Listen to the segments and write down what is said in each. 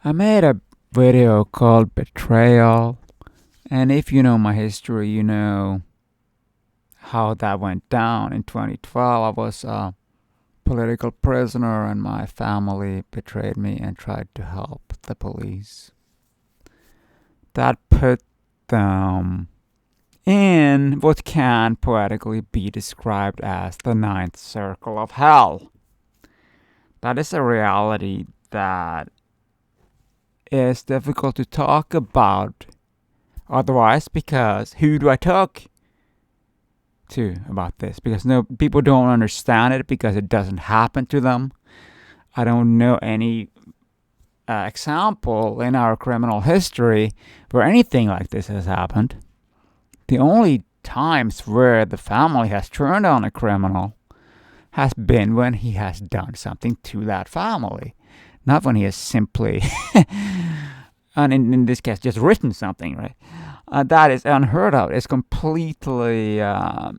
I made a video called Betrayal, and if you know my history, you know how that went down in 2012. I was a political prisoner, and my family betrayed me and tried to help the police. That put them in what can poetically be described as the ninth circle of hell. That is a reality that is difficult to talk about otherwise, because who do I talk to about this? Because no people don't understand it because it doesn't happen to them. I don't know any example in our criminal history where anything like this has happened. The only times where the family has turned on a criminal has been when he has done something to that family, not when he has simply, and in this case, just written something, right? That is unheard of. It's completely, I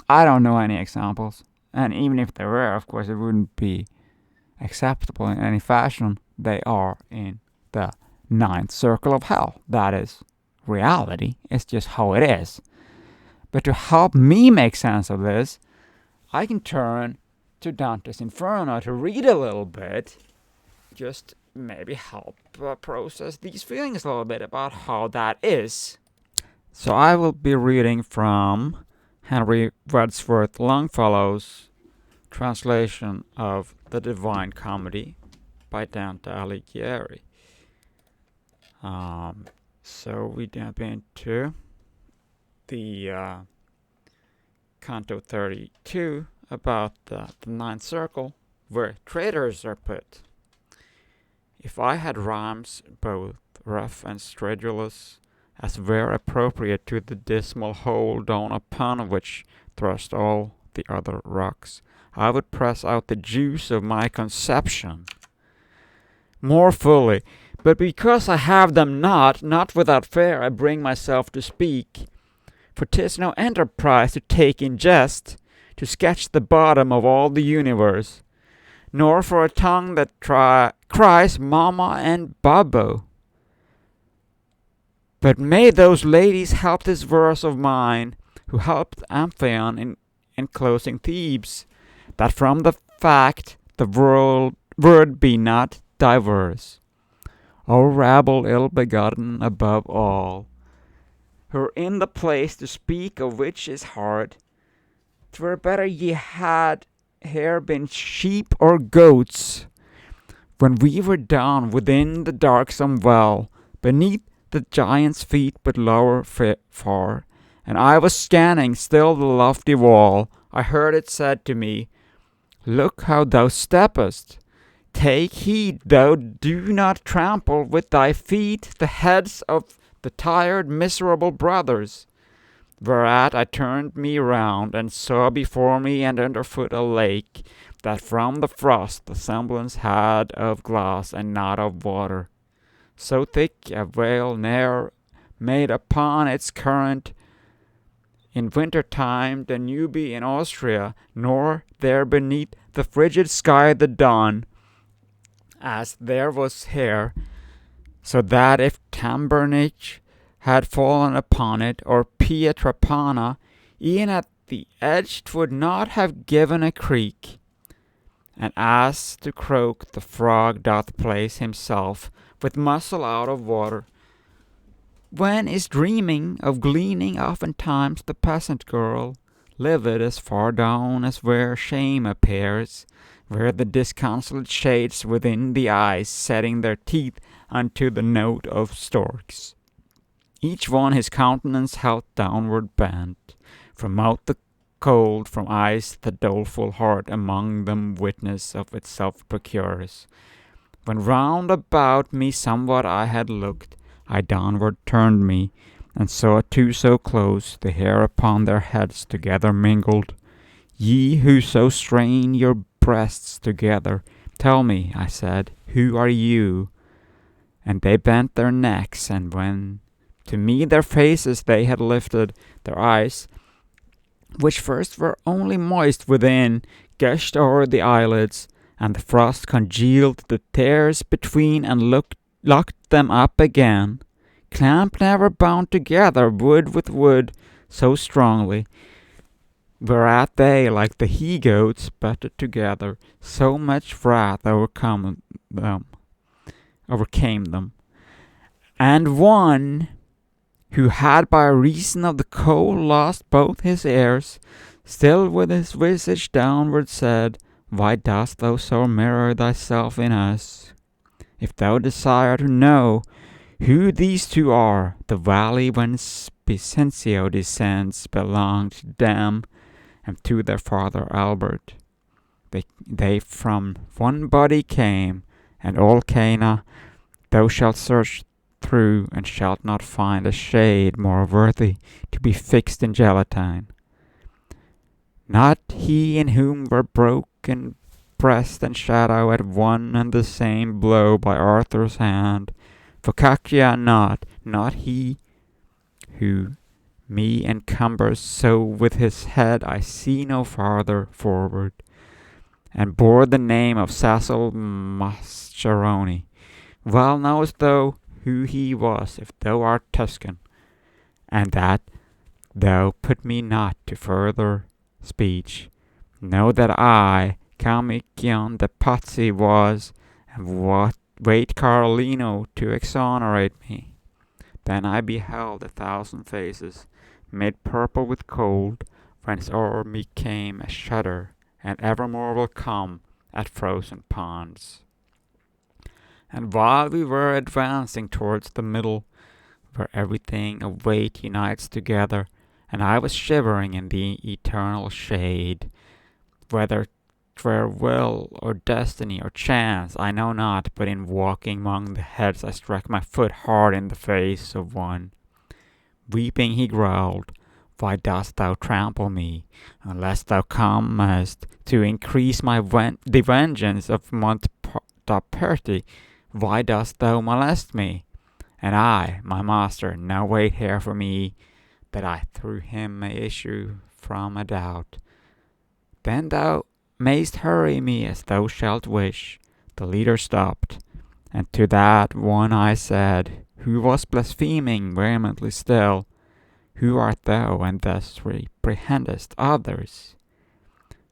don't know any examples. And even if there were, of course, it wouldn't be acceptable in any fashion. They are in the ninth circle of hell. That is reality. It's just how it is. But to help me make sense of this, I can turn to Dante's Inferno to read a little bit, just maybe help process these feelings a little bit about how that is. So I will be reading from Henry Wadsworth Longfellow's translation of The Divine Comedy by Dante Alighieri. So we jump into the Canto 32 about the ninth circle, where traitors are put. If I had rhymes both rough and stridulous, as were appropriate to the dismal hole down upon which thrust all the other rocks, I would press out the juice of my conception more fully. But because I have them not without fear I bring myself to speak. For 'tis no enterprise to take in jest, to sketch the bottom of all the universe, nor for a tongue that cries Mama and Babbo. But may those ladies help this verse of mine, who helped Amphion in enclosing Thebes, that from the fact the word be not diverse. O rabble ill-begotten above all, who're in the place to speak of which is hard, 'twere better ye had here been sheep or goats, when we were down within the darksome well, beneath the giant's feet but lower far, and I was scanning still the lofty wall. I heard it said to me, Look how thou steppest. Take heed thou do not trample with thy feet the heads of the tired miserable brothers. Whereat I turned me round, and saw before me and underfoot a lake, that from the frost the semblance had of glass and not of water. So thick a veil ne'er made upon its current in winter time Danube in Austria, nor there beneath the frigid sky the dawn, as there was here, so that if Tambernich had fallen upon it, or Pietrapana, e'en at the edge 'twould not have given a creak. And as to croak the frog doth place himself with muzzle out of water, when is dreaming of gleaning oftentimes the peasant girl, livid as far down as where shame appears, where the disconsolate shades within the eyes setting their teeth unto the note of storks. Each one his countenance held downward bent, from mouth the cold, from eyes the doleful heart among them witness of itself procures. When round about me somewhat I had looked, I downward turned me, and saw two so close, the hair upon their heads together mingled. Ye who so strain your breasts together, tell me, I said, who are you? And they bent their necks, and when to me their faces they had lifted, their eyes, which first were only moist within, gushed o'er the eyelids, and the frost congealed the tears between and locked them up again. Clamp never bound together wood with wood so strongly, whereat they, like the he-goats, butted together, so much wrath overcame them. And one who had by reason of the cold lost both his ears, still with his visage downward said, Why dost thou so mirror thyself in us? If thou desire to know who these two are, the valley whence Vicencio descends belonged to them and to their father Albert. They from one body came, and all Cana thou shalt search through, and shalt not find a shade more worthy to be fixed in gelatine. Not he in whom were broken breast and shadow at one and the same blow by Arthur's hand, Focaccia not he who me encumbers so with his head I see no farther forward, and bore the name of Cecil Mascheroni. Well knowest thou who he was, if thou art Tuscan, and that thou put me not to further speech. Know that I, Camicion de Pazzi, was, and wait Carolino to exonerate me. Then I beheld 1,000 faces, made purple with cold, whence o'er me came a shudder, and evermore will come at frozen ponds. And while we were advancing towards the middle, where everything of weight unites together, and I was shivering in the eternal shade, whether 'twere will or destiny or chance, I know not, but in walking among the heads I struck my foot hard in the face of one. Weeping he growled, Why dost thou trample me, unless thou comest to increase the vengeance of Montperti? Why dost thou molest me? And I, my master, now wait here for me, that I through him may issue from a doubt. Then thou mayst hurry me as thou shalt wish. The leader stopped, and to that one I said, who was blaspheming vehemently still, Who art thou, and thus reprehendest others?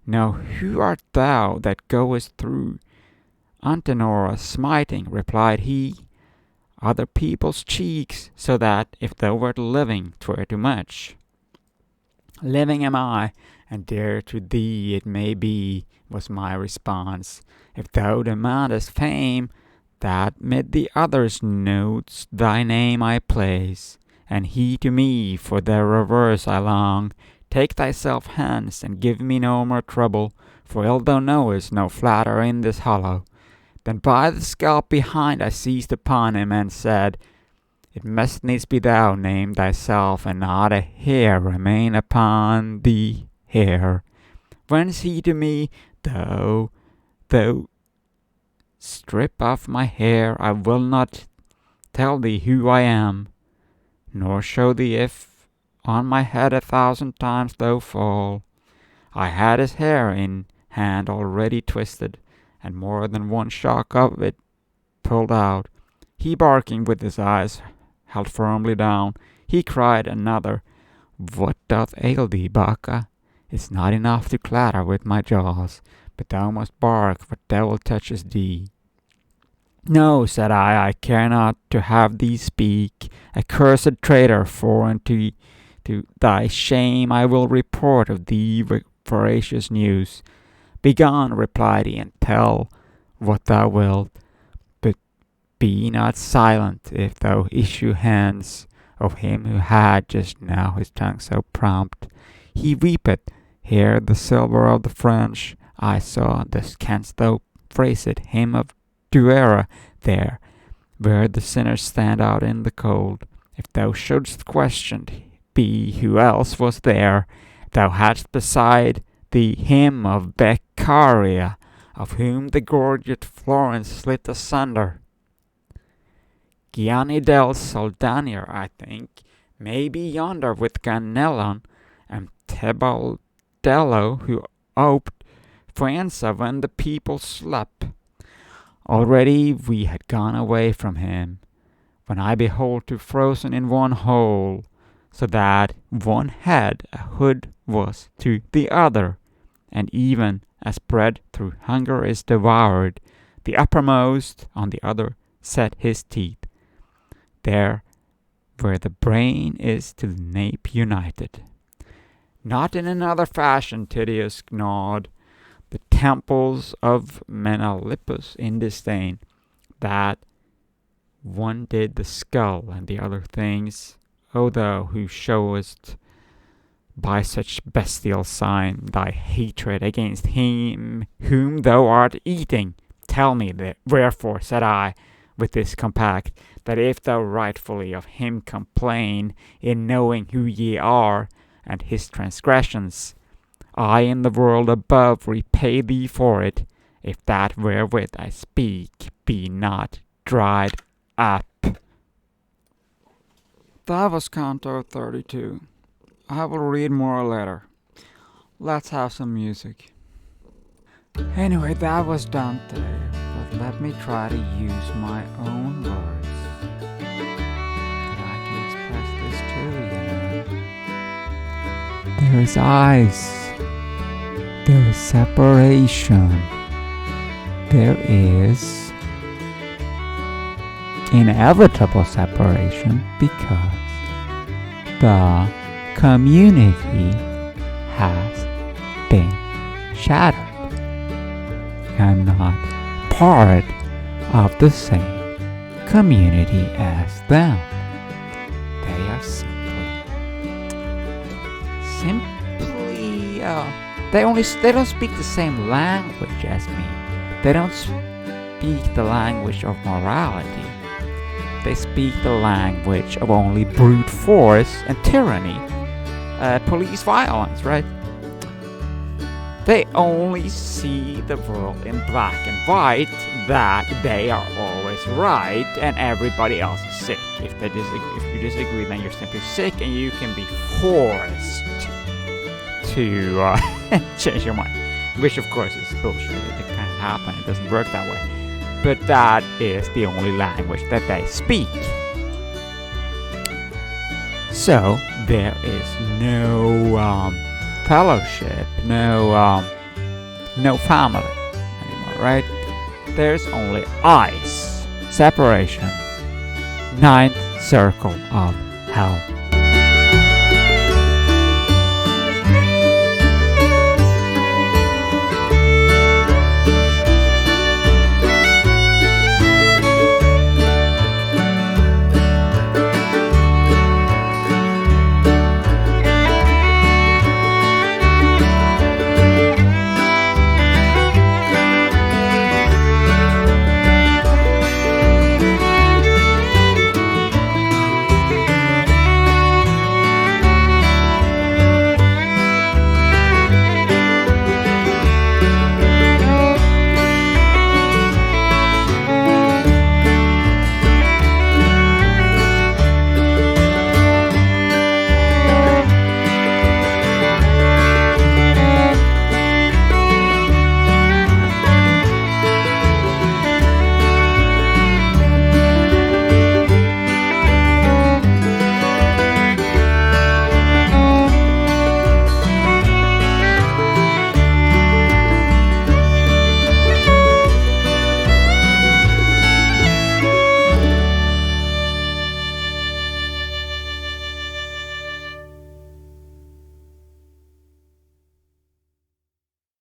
No, who art thou that goest through Antenora smiting? Replied he, Other people's cheeks, so that if thou wert living, 'twere too much. Living am I, and dear to thee it may be, was my response. If thou demandest fame, that mid the others notes thy name I place, and he to me for their reverse I long. Take thyself hence, and give me no more trouble, for ill thou knowest no flatter in this hollow. Then by the scalp behind I seized upon him, and said, It must needs be thou, name thyself, and not a hair remain upon the hair. Whence he to me, Thou strip off my hair, I will not tell thee who I am, nor show thee if on my head 1,000 times thou fall. I had his hair in hand already twisted, and more than one shock of it pulled out. He barking with his eyes held firmly down, he cried another, What doth ail thee, Bacca? It's not enough to clatter with my jaws, but thou must bark what devil touches thee. No, said I care not to have thee speak, accursed traitor, for unto thy shame I will report of thee voracious news. Begone, replied he, and tell what thou wilt, but be not silent if thou issue hence of him who had just now his tongue so prompt. He weepeth, here the silver of the French I saw, thus canst thou phrase it, him of Duera, there, where the sinners stand out in the cold. If thou shouldst question be who else was there, thou hadst beside thee him of Beccaria, of whom the gorget Florence slit asunder. Gianni del Soldanier, I think, may be yonder with Ganelon, and Tebaldello, who oped influenza when the people slept. Already we had gone away from him, when I behold two frozen in one hole, so that one head a hood was to the other, and even as bread through hunger is devoured, the uppermost on the other set his teeth, there where the brain is to the nape united. Not in another fashion Tydeus gnawed the temples of Menalippus in disdain, that one did the skull and the other things. O thou who showest by such bestial sign thy hatred against him whom thou art eating, tell me wherefore, said I, with this compact, that if thou rightfully of him complain, in knowing who ye are, and his transgressions, I in the world above repay thee for it, if that wherewith I speak be not dried up. That was Canto 32. I will read more later. Let's have some music. Anyway, that was Dante, but let me try to use my own words, that I can express this too, There is ice. There is separation. There is inevitable separation because the community has been shattered. I'm not part of the same community as them. They are they don't speak the same language as me. They don't speak the language of morality. They speak the language of only brute force and tyranny, police violence, right? They only see the world in black and white, that they are always right and everybody else is sick. If you disagree, then you're simply sick and you can be forced to change your mind. Which of course is bullshit. It can't happen. It doesn't work that way. But that is the only language that they speak. So there is no fellowship, no family anymore, right? There's only ice, separation, ninth circle of hell.